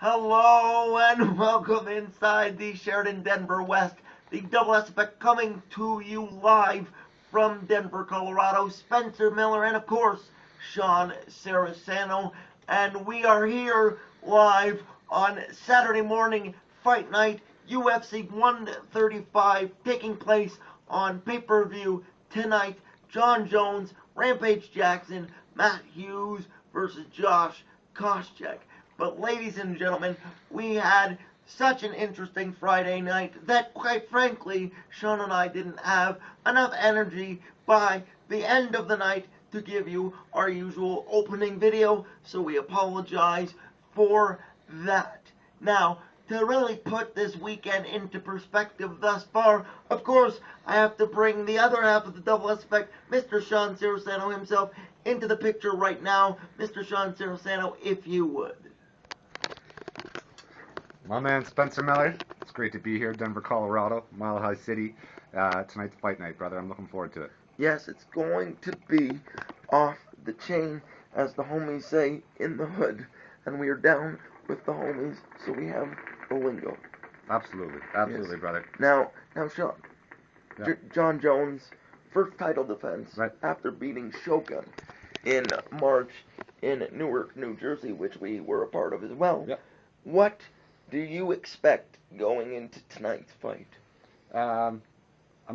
Hello and welcome inside the Sheraton Denver West. The Double S Effect coming to you live from Denver, Colorado. Spencer Miller and, of course, Sean Saraceno. And we are here live on Saturday morning, Fight Night, UFC 135, taking place on pay-per-view tonight. Jon Jones, Rampage Jackson, Matt Hughes versus Josh Koscheck. But ladies and gentlemen, we had such an interesting Friday night that quite frankly, Sean and I didn't have enough energy by the end of the night to give you our usual opening video, so we apologize for that. Now, to really put this weekend into perspective thus far, of course, I have to bring the other half of the Double S Effect, Mr. Sean Saraceno himself, into the picture right now. Mr. Sean Saraceno, if you would. My man Spencer Miller, it's great to be here, Denver, Colorado, Mile High City. Tonight's fight night, brother. I'm looking forward to it. Yes, it's going to be off the chain, as the homies say in the hood. And we are down with the homies, so we have the lingo. Absolutely, yes. Brother. Now, Sean, yeah. Jon Jones, first title defense, right, after beating Shogun in March in Newark, New Jersey, which we were a part of as well. Yep. What do you expect going into tonight's fight? I'm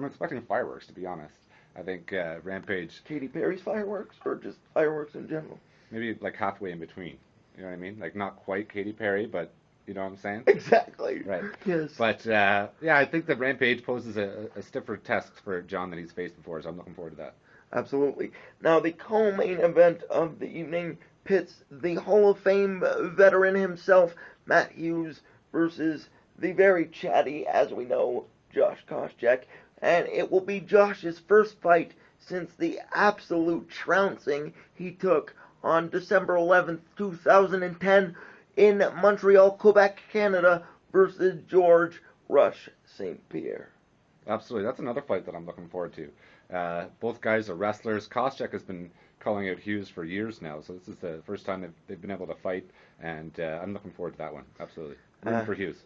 expecting fireworks, to be honest. I think Rampage... Katy Perry's fireworks, or just fireworks in general? Maybe like halfway in between. You know what I mean? Like not quite Katy Perry, but you know what I'm saying? Exactly. Right. Yes. But yeah, I think that Rampage poses a stiffer test for Jon than he's faced before, so I'm looking forward to that. Absolutely. Now, the co-main event of the evening pits the Hall of Fame veteran himself, Matt Hughes, versus the very chatty, as we know, Josh Koscheck. And it will be Josh's first fight since the absolute trouncing he took on December 11th, 2010 in Montreal, Quebec, Canada, versus George Rush St. Pierre. Absolutely. That's another fight that I'm looking forward to. Both guys are wrestlers. Koscheck has been calling out Hughes for years now, so this is the first time they've been able to fight, and I'm looking forward to that one. Absolutely. Rooting for Hughes.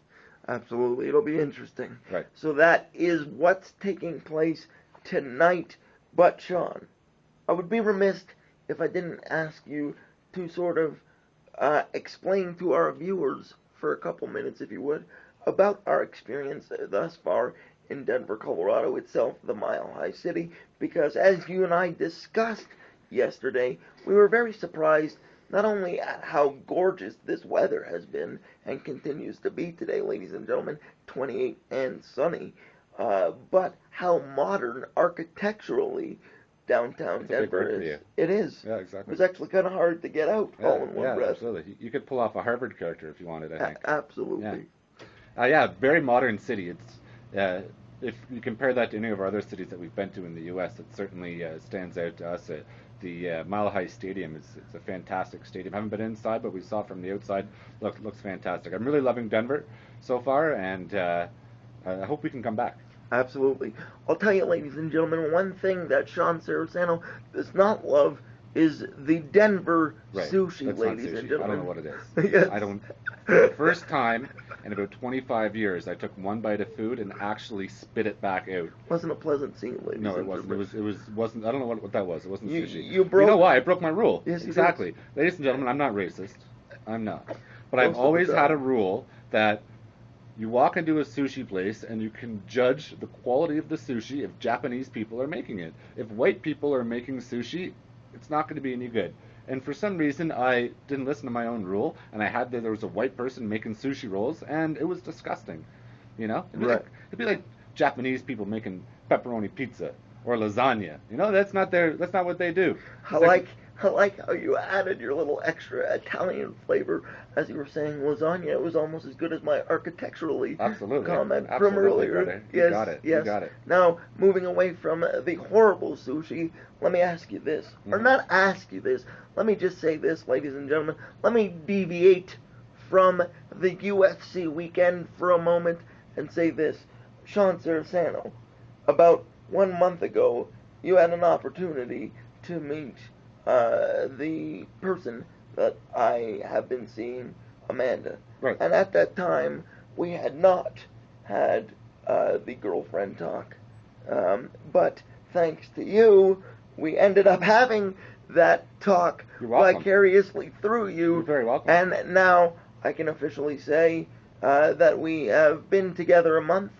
Absolutely. It'll be interesting. Right. So that is what's taking place tonight. But, Sean, I would be remiss if I didn't ask you to sort of explain to our viewers for a couple minutes, if you would, about our experience thus far in Denver, Colorado itself, the Mile High City, because as you and I discussed yesterday, we were very surprised not only at how gorgeous this weather has been and continues to be today, ladies and gentlemen, 28 and sunny, but how modern architecturally downtown Denver is. It is. Yeah, exactly. It was actually kind of hard to get out all in one breath. Absolutely. You could pull off a Harvard character if you wanted, I think. Absolutely. Yeah, very modern city. It's if you compare that to any of our other cities that we've been to in the U.S., it certainly stands out to us. The Mile High Stadium it's a fantastic stadium. I haven't been inside, but we saw from the outside. Looks fantastic. I'm really loving Denver so far, and I hope we can come back. Absolutely. I'll tell you, ladies and gentlemen, one thing that Sean Saraceno does not love is the Denver sushi, it's ladies sushi. and gentlemen. I don't know what it is. Yes. I don't. For the first time in about 25 years, I took one bite of food and actually spit it back out. Wasn't a pleasant scene, ladies. No, it wasn't. It wasn't. I don't know what that was. It wasn't sushi. You broke. You know why? I broke my rule. Yes, exactly. Ladies and gentlemen, I'm not racist. I'm not. But I've always had a rule that you walk into a sushi place and you can judge the quality of the sushi if Japanese people are making it. If white people are making sushi, it's not going to be any good. And for some reason, I didn't listen to my own rule, and there was a white person making sushi rolls, and it was disgusting. You know, it'd be like Japanese people making pepperoni pizza or lasagna. You know, that's not what they do. I like how you added your little extra Italian flavor as you were saying lasagna. It was almost as good as my architecturally comment from earlier. Brother. You got it. Yes. You got it. Now, moving away from the horrible sushi, let me ask you this. Or not ask you this. Let me just say this, ladies and gentlemen. Let me deviate from the UFC weekend for a moment and say this. Sean Saraceno, about 1 month ago, you had an opportunity to meet the person that I have been seeing Amanda. Right. And at that time, we had not had the girlfriend talk. But thanks to you, we ended up having that talk vicariously through you. You're very welcome. And now I can officially say that we have been together a month,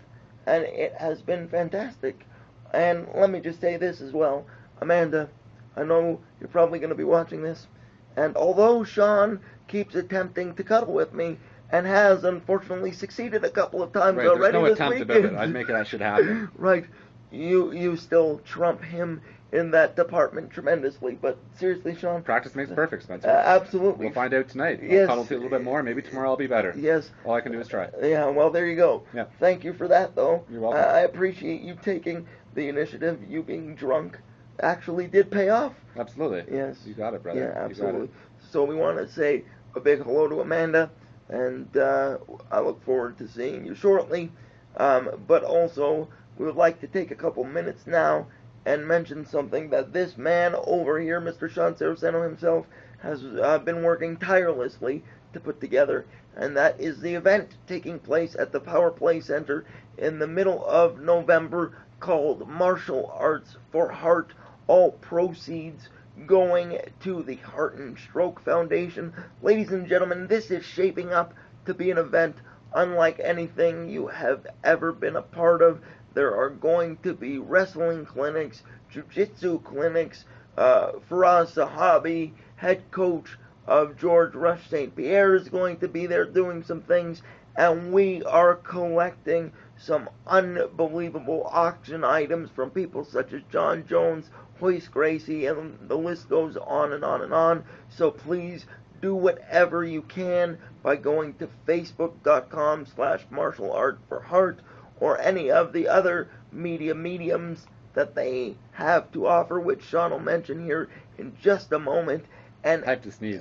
and it has been fantastic. And let me just say this as well. Amanda, I know you're probably going to be watching this, and although Sean keeps attempting to cuddle with me, and has unfortunately succeeded a couple of times already there's this no weekend. attempt about it. I'd make that shit happen. Right. You still trump him in that department tremendously, but seriously, Sean. Practice makes perfect, Spencer. Absolutely. We'll find out tonight. Yes. I'll cuddle a little bit more. Maybe tomorrow I'll be better. Yes. All I can do is try. Yeah, well, there you go. Yeah. Thank you for that, though. You're welcome. I appreciate you taking the initiative. You being drunk actually did pay off. Absolutely. Yes. You got it, brother. Yeah, absolutely. You got it. So we want to say a big hello to Amanda, and I look forward to seeing you shortly. But also, we would like to take a couple minutes now and mention something that this man over here, Mr. Sean Saraceno himself, has been working tirelessly to put together, and that is the event taking place at the Power Play Center in the middle of November called Martial Arts for Heart. All proceeds going to the Heart and Stroke Foundation. Ladies and gentlemen, this is shaping up to be an event unlike anything you have ever been a part of. There are going to be wrestling clinics, jiu-jitsu clinics. Faraz Sahabi, head coach of George Rush St. Pierre, is going to be there doing some things, and we are collecting some unbelievable auction items from people such as John Jones, Hoist Gracie, and the list goes on and on and on. So please do whatever you can by going to facebook.com/martialartforheart or any of the other mediums that they have to offer, which Sean will mention here in just a moment. And I have to sneeze.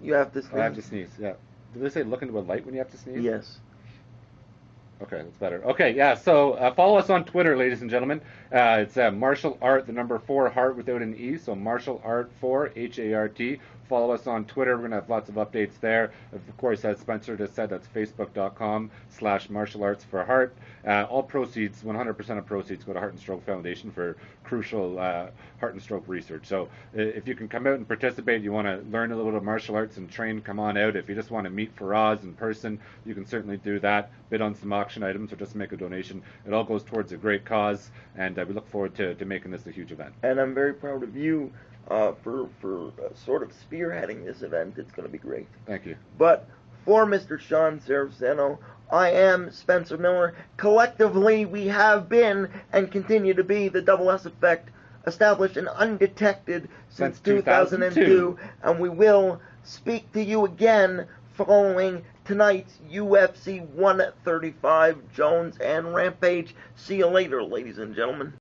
You have to sneeze? I have to sneeze, yeah. Do they say look into a light when you have to sneeze? Yes. Okay, that's better. Okay, yeah, so follow us on Twitter, ladies and gentlemen. It's Martial Art, the number 4, Heart without an E, so Martial Art 4, H-A-R-T. Follow us on Twitter. We're going to have lots of updates there. Of course, as Spencer just said, that's facebook.com/martialartsforheart. All proceeds, 100% of proceeds, go to Heart and Stroke Foundation for crucial heart and stroke research. So if you can come out and participate, you want to learn a little bit of martial arts and train, come on out. If you just want to meet Faraz in person, you can certainly do that. Bid on some auction items or just make a donation. It all goes towards a great cause, and we look forward to making this a huge event. And I'm very proud of you for sort of spearheading this event. It's going to be great. Thank you. But for Mr. Sean Saraceno, I am Spencer Miller. Collectively, we have been and continue to be the Double S Effect, established and undetected since 2002, and we will speak to you again following tonight's UFC 135 Jones and Rampage. See you later, ladies and gentlemen.